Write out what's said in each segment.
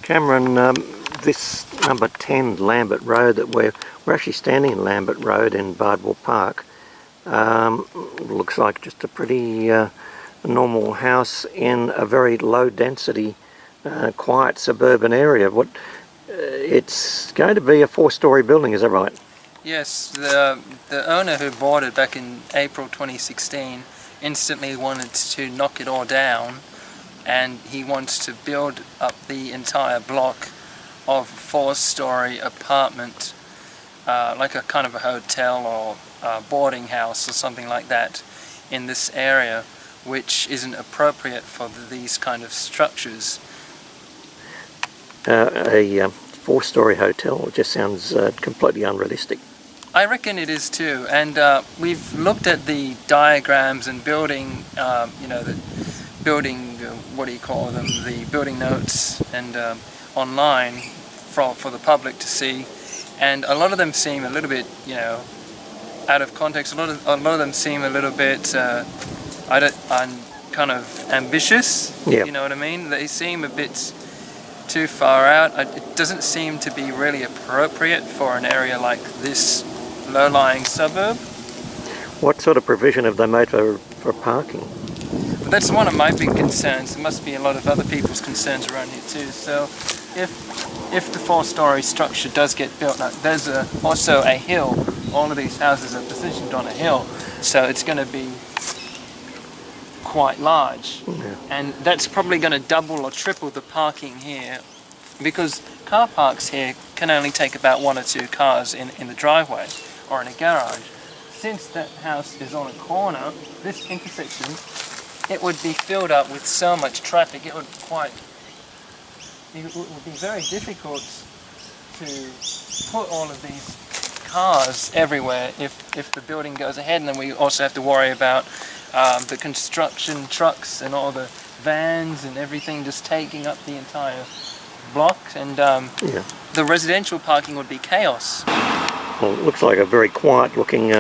Cameron, this number 10 Lambert Road that we're actually standing in Lambert Road in Bardwell Park. Looks like just a pretty normal house in a very low density, quiet suburban area. It's going to be a 4-storey building, is that right? Yes, the owner who bought it back in April 2016 instantly wanted to knock it all down, and he wants to build up the entire block of 4-storey apartment, like a kind of a hotel or a boarding house or something like that in this area, which isn't appropriate for these kind of structures. A 4-storey hotel just sounds completely unrealistic. I reckon it is too, and we've looked at the diagrams and building, the building, what do you call them, the building notes, and online for the public to see, and a lot of them seem a little bit, out of context. A lot of them seem a little bit, kind of ambitious. Yep. You know what I mean? They seem a bit too far out. It doesn't seem to be really appropriate for an area like this low-lying suburb. What sort of provision have they made for parking? But that's one of my big concerns. There must be a lot of other people's concerns around here too. So if the 4-storey structure does get built, now there's also a hill. All of these houses are positioned on a hill, so it's going to be quite large. Yeah. And that's probably going to double or triple the parking here, because car parks here can only take about 1 or 2 cars in the driveway or in a garage. Since that house is on a corner, this intersection, it would be filled up with so much traffic. It would be very difficult to put all of these cars everywhere if the building goes ahead, and then we also have to worry about the construction trucks and all the vans and everything just taking up the entire block, and the residential parking would be chaos. Well, it looks like a very quiet looking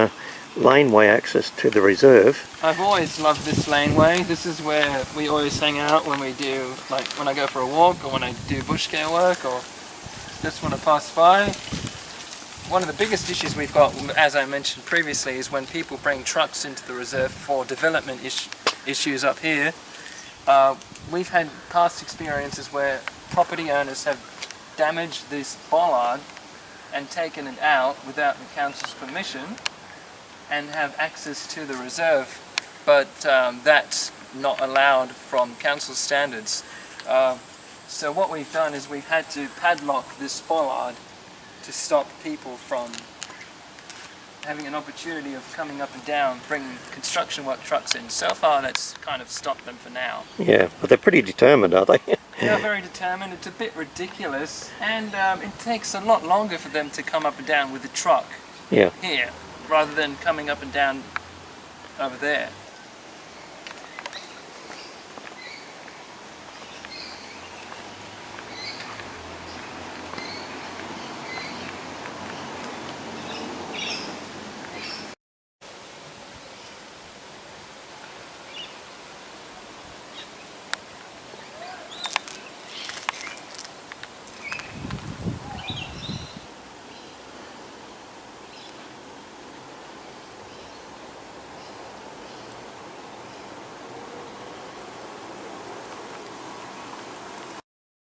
laneway access to the reserve. I've always loved this laneway. This is where we always hang out when we do, like when I go for a walk or when I do bush care work, or just when I pass by. One of the biggest issues we've got, as I mentioned previously, is when people bring trucks into the reserve for development issues up here. We've had past experiences where property owners have damaged this bollard and taken it out without the council's permission and have access to the reserve, but that's not allowed from council standards. So what we've done is we've had to padlock this bollard to stop people from having an opportunity of coming up and down, bringing construction work trucks in. So far that's kind of stopped them for now. Yeah, but they're pretty determined, are they? They're very determined. It's a bit ridiculous, and it takes a lot longer for them to come up and down with the truck here, rather than coming up and down over there.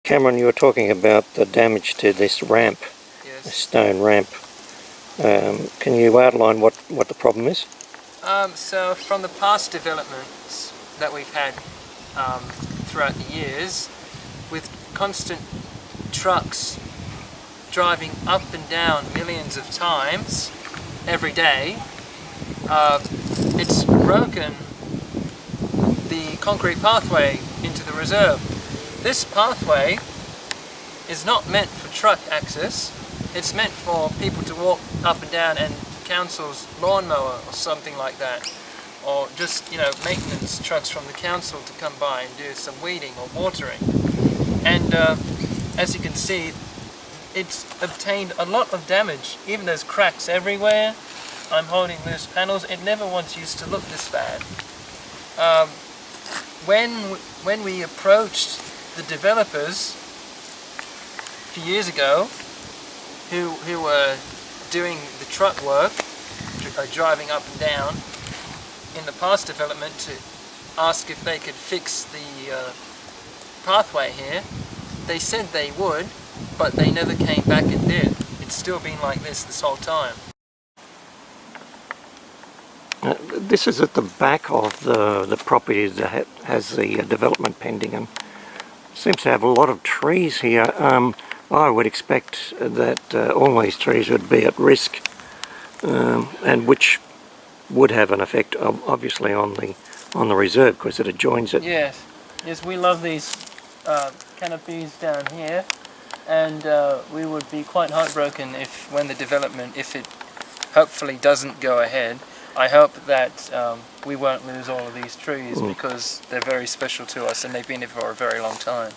Cameron, you were talking about the damage to this ramp, Yes. this stone ramp. Can you outline what the problem is? So from the past developments that we've had throughout the years, with constant trucks driving up and down millions of times every day, it's broken the concrete pathway into the reserve. This pathway is not meant for truck access. It's meant for people to walk up and down, and council's lawnmower or something like that, or just maintenance trucks from the council to come by and do some weeding or watering. And as you can see, it's obtained a lot of damage. Even there's cracks everywhere. I'm holding loose panels. It never once used to look this bad. When we approached the developers few years ago who were doing the truck work, driving up and down in the past development to ask if they could fix the pathway here. They said they would, but they never came back and did. It's still been like this whole time. This is at the back of the property that has the development pending, and seems to have a lot of trees here. I would expect that all these trees would be at risk, and which would have an effect, obviously, on the reserve because it adjoins it. Yes, we love these canopies down here, and we would be quite heartbroken when the development, if it hopefully doesn't go ahead. I hope that we won't lose all of these trees because they're very special to us and they've been here for a very long time.